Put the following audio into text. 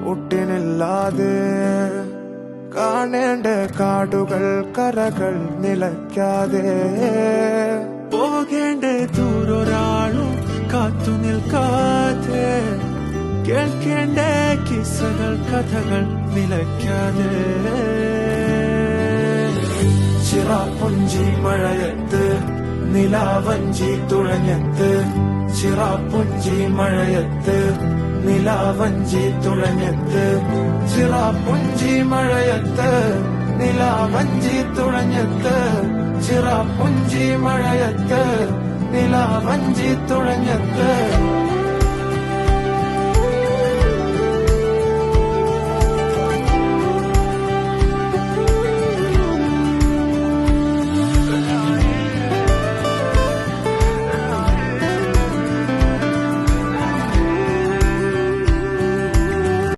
കൂട്ടിനില്ലാതെ കാണേണ്ട കാടുകൾ കരകൾ നിലയ്ക്കാതെ പോകേണ്ട ദൂരൊരാളും കാത്തു നിൽക്കാതെ കേൾക്കേണ്ട കിസ്സകൾ കഥകൾ നിലയ്ക്കാതെ ചിറാപ്പുഞ്ചി മഴയത്ത് നിലാവഞ്ചി തുഴഞ്ഞത്ത് ചിറാപ്പുഞ്ചി മഴയത്ത് നിലാവഞ്ചി തുഴഞ്ഞത്ത് ചിറാപ്പുഞ്ചി മഴയത്ത് നിലാവഞ്ചി തുഴഞ്ഞത്ത് ചിറാപ്പുഞ്ചി മഴയത്ത് നിലാവഞ്ചി തുഴഞ്ഞത്ത്